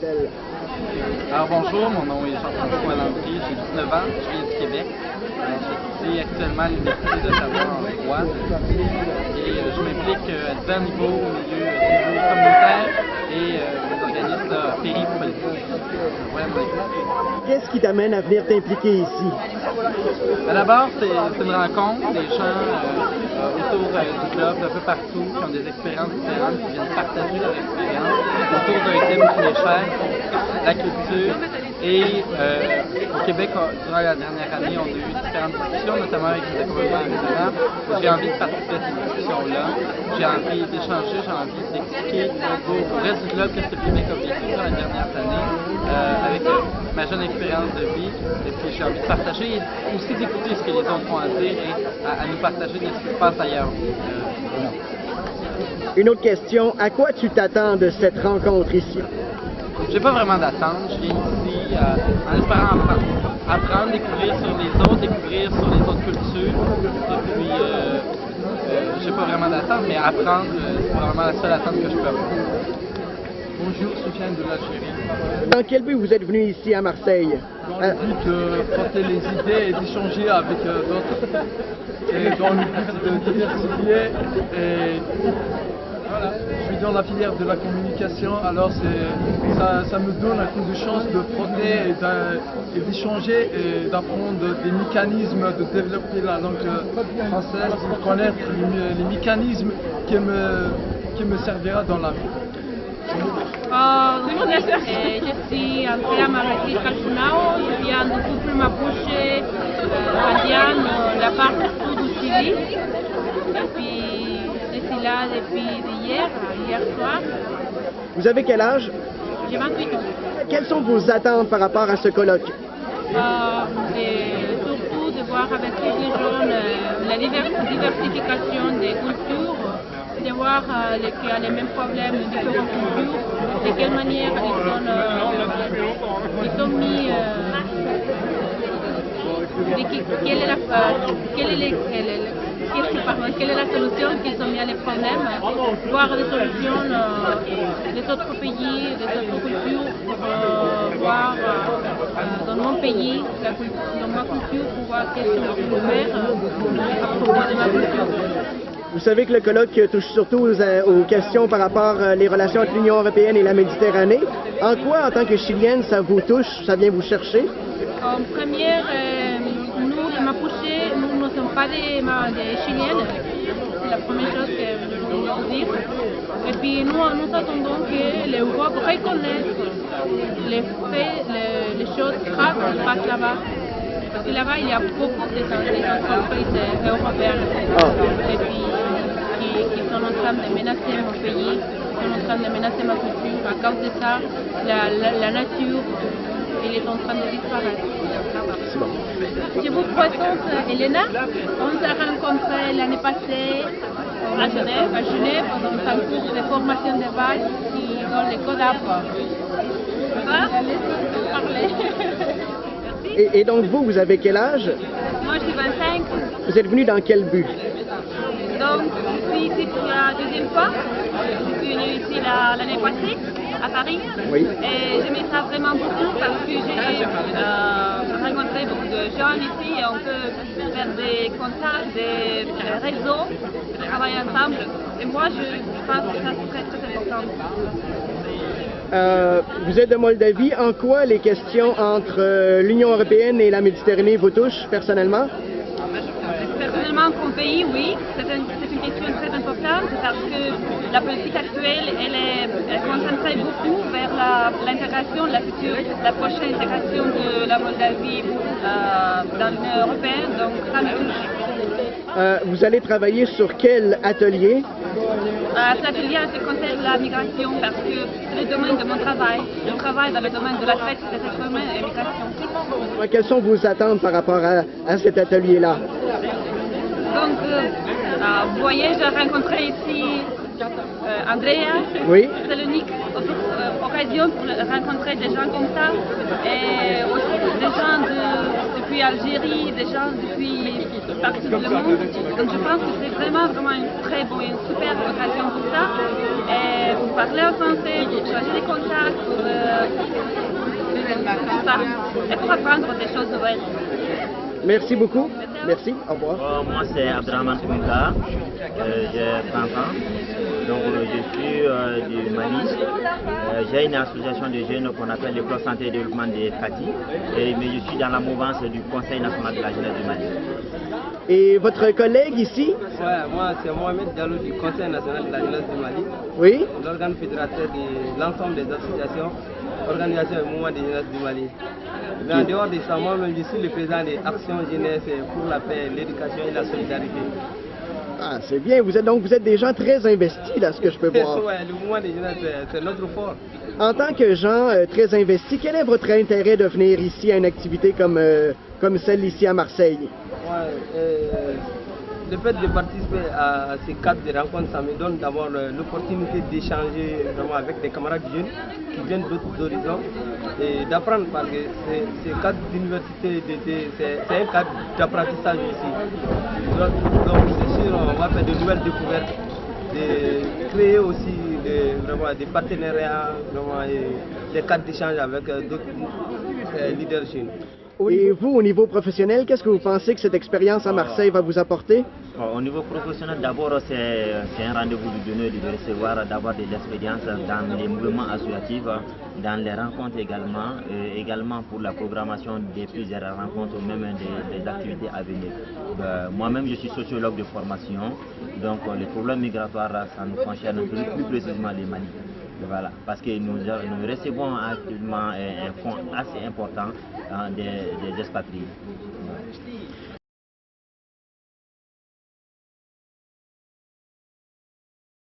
Estelle. Alors bonjour, mon nom est Jean-François Landry, j'ai 19 ans, je viens du Québec. J'étudie actuellement à l'Université d'Ottawa en droit et je m'implique à divers niveaux au milieu communautaire et des organismes péripolitiques. Voilà mon exemple. Qu'est-ce qui t'amène à venir t'impliquer ici? D'abord, c'est une rencontre des gens autour du globe, un peu partout, qui ont des expériences différentes, qui viennent partager leur expérience autour d'un thème qui m'est cher, la culture. Et au Québec, durant la dernière année, on a eu différentes discussions, notamment avec les accompagnements résidents. J'ai envie de participer à ces discussions-là. J'ai envie d'échanger, j'ai envie d'expliquer au reste du globe qu'est-ce que le Québec a vécu dans les dernières années avec ma jeune expérience de vie. Et puis j'ai envie de partager et aussi d'écouter ce que les autres ont à dire et à nous partager de ce qui se passe ailleurs. Une autre question, à quoi tu t'attends de cette rencontre ici? J'ai pas vraiment d'attente, je viens ici en espérant apprendre, découvrir sur les autres, découvrir sur les autres cultures. Et puis, j'ai pas vraiment d'attente, mais apprendre, c'est vraiment la seule attente que je peux avoir. Bonjour, Sofiane de l'Algérie. Dans quel but vous êtes venu ici à Marseille? Dans le but de frotter les idées et d'échanger avec d'autres. Et dans le but de diversifier. Et voilà, je suis dans la filière de la communication, alors ça me donne un coup de chance de frotter et d'échanger et d'apprendre des mécanismes, de développer la langue française, de connaître les mécanismes qui me servira dans la vie. Je suis Andrea Marati Calfunao, je viens du peuple Mapuche indien, la partie sud du Chili. Et puis je suis là depuis hier soir. Vous avez quel âge? J'ai 28 ans. Quelles sont vos attentes par rapport à ce colloque? Et surtout de voir avec tous les jeunes la diversification des cultures, de voir qu'il y a les mêmes problèmes de différentes cultures, de quelle manière ils sont mis, quelle est la solution qu'ils ont mis à les problèmes, voir des solutions des autres pays, des autres cultures, pour voir dans mon pays, dans ma culture, pour voir qu'est-ce que je peux faire à propos de ma culture. Vous savez que le colloque touche surtout aux questions par rapport aux relations entre l'Union européenne et la Méditerranée. En quoi, en tant que Chilienne, ça vous touche, ça vient vous chercher? En première, nous, les Mapuche, nous ne sommes pas des Chiliennes. C'est la première chose que je veux dire. Et puis nous attendons que l'Europe reconnaisse les faits, les choses graves qui se passent là-bas. Parce que là-bas, il y a beaucoup d'entreprises européennes et puis, qui sont en train de menacer mon pays, qui sont en train de menacer ma culture. À cause de ça, la nature, elle est en train de disparaître. Je vous présente Elena. On s'est rencontrés l'année passée à Genève, dans un cours de formation de base dans les CODAP. Et donc vous avez quel âge? Moi, je suis 25. Vous êtes venu dans quel but? Donc, je suis ici pour la deuxième fois. Je suis venue ici l'année passée, à Paris. Oui. Et j'aimais ça vraiment beaucoup parce que j'ai rencontré beaucoup de gens ici et on peut faire des contacts, des réseaux, travailler ensemble. Et moi, je pense que ça, c'est très, très important. Vous êtes de Moldavie. En quoi les questions entre l'Union européenne et la Méditerranée vous touchent personnellement? Personnellement, comme pays, oui, c'est une question très importante parce que la politique actuelle, elle est concentrée beaucoup vers l'intégration, la prochaine intégration de la Moldavie dans l'Union européenne, donc ça me touche. Vous allez travailler sur quel atelier? Cet atelier concerne la migration parce que c'est le domaine de mon travail. Je travaille dans le domaine de la traite des êtres humains et migration. Quelles sont vos attentes par rapport à cet atelier-là? Donc, vous voyez, j'ai rencontré ici Andrea. Oui. C'est l'unique occasion pour rencontrer des gens comme ça et aussi des gens de depuis Algérie, des gens depuis partout du monde. Donc je pense que c'est vraiment une très bonne, une super occasion pour ça. Et pour parler en français, pour changer des contacts, pour ça. Et pour apprendre des choses nouvelles. Merci beaucoup. Merci. Au revoir. Moi, c'est Abdrahman Koumka. J'ai 30 ans. Donc, je suis du Mali. J'ai une association de jeunes qu'on appelle le Club Santé et Développement de Kati. Mais je suis dans la mouvance du Conseil national de la jeunesse du Mali. Et votre collègue ici? Ouais, moi, c'est Mohamed Diallo du Conseil national de la jeunesse du Mali. Oui. L'organe fédérateur de l'ensemble des associations, organisations et mouvements de jeunesse du Mali. Mais en dehors de ça, moi-même, je suis le président des actions jeunesse pour la paix, l'éducation et la solidarité. Ah, c'est bien. Vous êtes des gens très investis, là, ce que je peux voir. Ouais, le mouvement des jeunesses, c'est notre fort. En tant que gens très investis, quel est votre intérêt de venir ici à une activité comme celle ici à Marseille? Ouais, le fait de participer à ces cadres de rencontres, ça me donne d'avoir l'opportunité d'échanger vraiment avec des camarades jeunes qui viennent d'autres horizons et d'apprendre parce que ces cadres d'université, c'est un cadre d'apprentissage ici. Donc c'est sûr, on va faire de nouvelles découvertes, de créer aussi vraiment des partenariats, vraiment, et des cadres d'échange avec d'autres leaders jeunes. Et vous, au niveau professionnel, qu'est-ce que vous pensez que cette expérience à Marseille va vous apporter? Au niveau professionnel, d'abord, c'est un rendez-vous du donner, de recevoir, d'avoir de l'expérience dans les mouvements associatifs, dans les rencontres également, et également pour la programmation de plusieurs rencontres ou même des activités à venir. Moi-même, je suis sociologue de formation, donc les problèmes migratoires, ça nous concerne plus précisément les Mali. Voilà, parce que nous recevons actuellement un fonds assez important des expatriés.